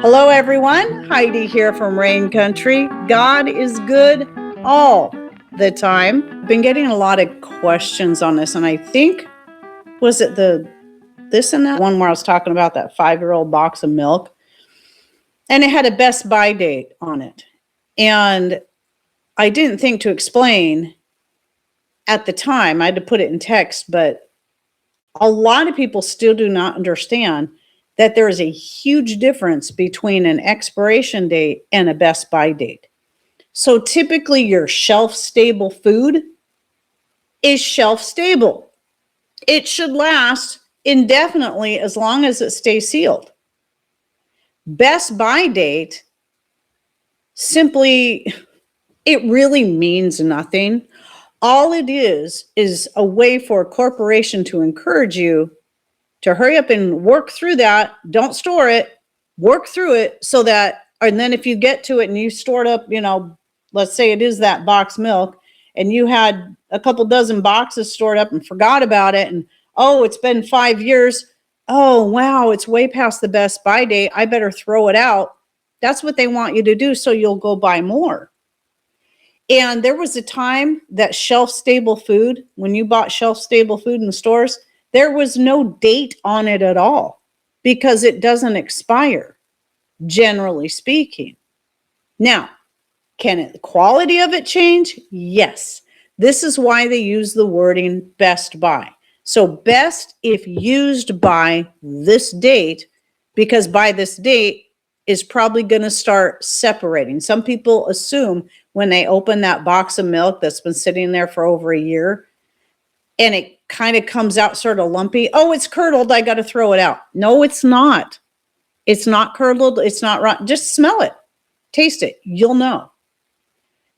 Hello, everyone. Heidi here from Rain Country. God is good all the time. I've been getting a lot of questions on this, and I think, was it this and that one where I was talking about that 5-year-old box of milk? And it had a best buy date on it. And I didn't think to explain at the time. I had to put it in text, but a lot of people still do not understand that there is a huge difference between an expiration date and a best buy date. So typically your shelf stable food is shelf stable. It should last indefinitely as long as it stays sealed. Best buy date, simply, it really means nothing. All it is a way for a corporation to encourage you to hurry up and work through that. Don't store it, work through it so that, and then if you get to it and you stored up, let's say it is that box milk and you had a couple dozen boxes stored up and forgot about it. And, oh, it's been 5 years. Oh, wow, it's way past the best buy date. I better throw it out. That's what they want you to do. So you'll go buy more. And there was a time that shelf stable food, when you bought shelf stable food in the stores, there was no date on it at all because it doesn't expire, generally speaking. Now, can the quality of it change? Yes. This is why they use the wording best buy. So best if used by this date, because by this date is probably going to start separating. Some people assume when they open that box of milk that's been sitting there for over a year and it kind of comes out sort of lumpy. Oh, it's curdled. I got to throw it out. No, it's not. It's not curdled. It's not rotten. Just smell it. Taste it. You'll know.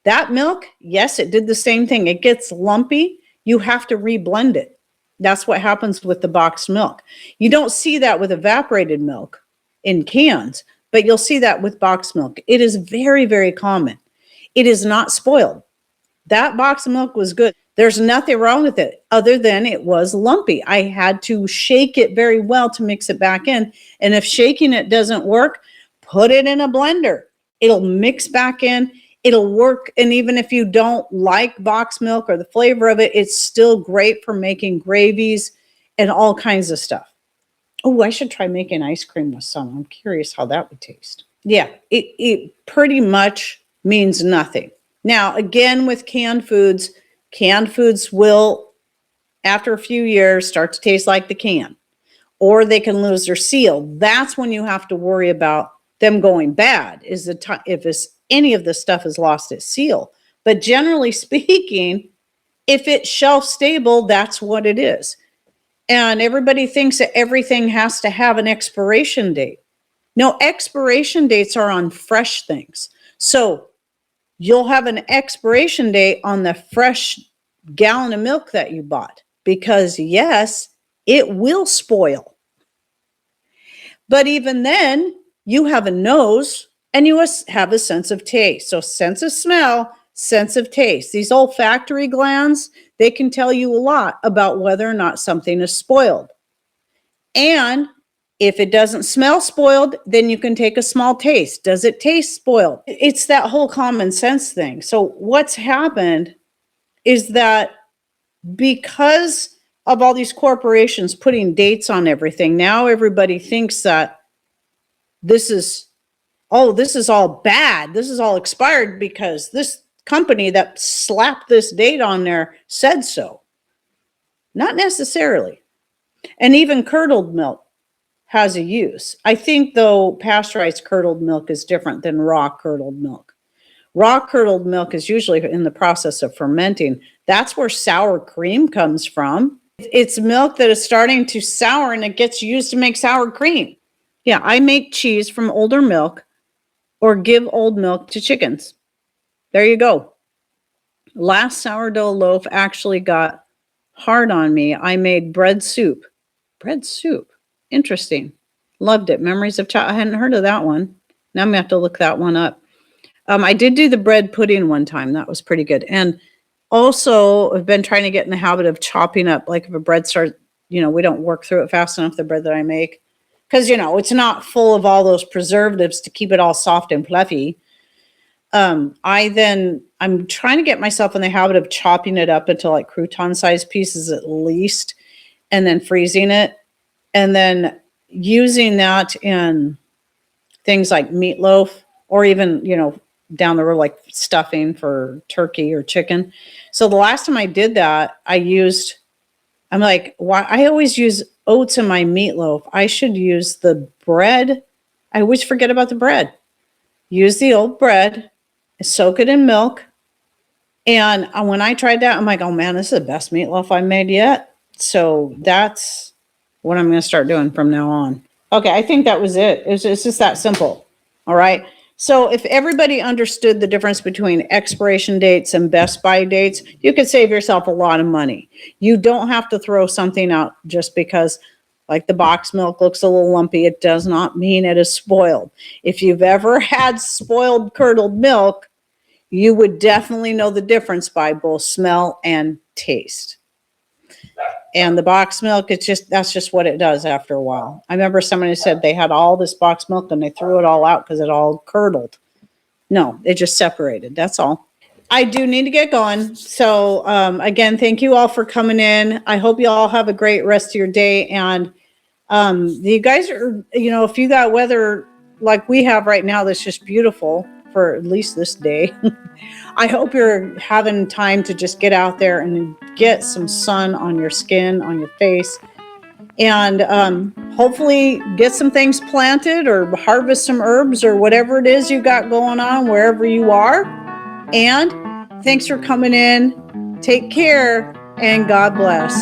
That milk, yes, it did the same thing. It gets lumpy. You have to reblend it. That's what happens with the boxed milk. You don't see that with evaporated milk in cans, but you'll see that with boxed milk. It is very, very common. It is not spoiled. That box of milk was good. There's nothing wrong with it other than it was lumpy. I had to shake it very well to mix it back in. And if shaking it doesn't work, put it in a blender. It'll mix back in. It'll work. And even if you don't like box milk or the flavor of it, it's still great for making gravies and all kinds of stuff. Oh, I should try making ice cream with some. I'm curious how that would taste. Yeah, it pretty much means nothing. Now, again, with canned foods will, after a few years, start to taste like the can, or they can lose their seal. That's when you have to worry about them going bad, is the time if any of the stuff has lost its seal. But generally speaking, if it's shelf stable, that's what it is. And everybody thinks that everything has to have an expiration date. No, expiration dates are on fresh things. So you'll have an expiration date on the fresh gallon of milk that you bought because, yes, it will spoil. But even then, you have a nose and you have a sense of taste. So sense of smell, sense of taste. These olfactory glands, they can tell you a lot about whether or not something is spoiled. And if it doesn't smell spoiled, then you can take a small taste. Does it taste spoiled? It's that whole common sense thing. So what's happened is that because of all these corporations putting dates on everything, now everybody thinks that this is all bad. This is all expired because this company that slapped this date on there said so. Not necessarily. And even curdled milk has a use. I think, though, pasteurized curdled milk is different than raw curdled milk. Raw curdled milk is usually in the process of fermenting. That's where sour cream comes from. It's milk that is starting to sour and it gets used to make sour cream. Yeah, I make cheese from older milk or give old milk to chickens. There you go. Last sourdough loaf actually got hard on me. I made bread soup. Bread soup. Interesting. Loved it. Memories of Child. I hadn't heard of that one. Now I'm going to have to look that one up. I did do the bread pudding one time. That was pretty good. And also, I've been trying to get in the habit of chopping up. Like if a bread starts, we don't work through it fast enough, the bread that I make. because, it's not full of all those preservatives to keep it all soft and fluffy. I'm trying to get myself in the habit of chopping it up into like crouton sized pieces at least, and then freezing it, and then using that in things like meatloaf, or even, down the road, like stuffing for turkey or chicken. So the last time I did that, I'm like, why? I always use oats in my meatloaf. I should use the bread. I always forget about the bread. Use the old bread, soak it in milk. And when I tried that, I'm like, oh man, this is the best meatloaf I've made yet. So that's what I'm going to start doing from now on. Okay, I think that was it. It's just that simple. All right. So if everybody understood the difference between expiration dates and best by dates, you could save yourself a lot of money. You don't have to throw something out just because, like, the box milk looks a little lumpy. It does not mean it is spoiled. If you've ever had spoiled curdled milk, you would definitely know the difference by both smell and taste. And the box milk, that's just what it does after a while. I remember somebody said they had all this box milk and they threw it all out because it all curdled. No, it just separated. That's all. I do need to get going. So again, thank you all for coming in. I hope you all have a great rest of your day. And you guys are, if you got weather like we have right now, that's just beautiful for at least this day. I hope you're having time to just get out there and get some sun on your skin, on your face, and hopefully get some things planted or harvest some herbs or whatever it is you got going on wherever you are. And thanks for coming in. Take care and God bless.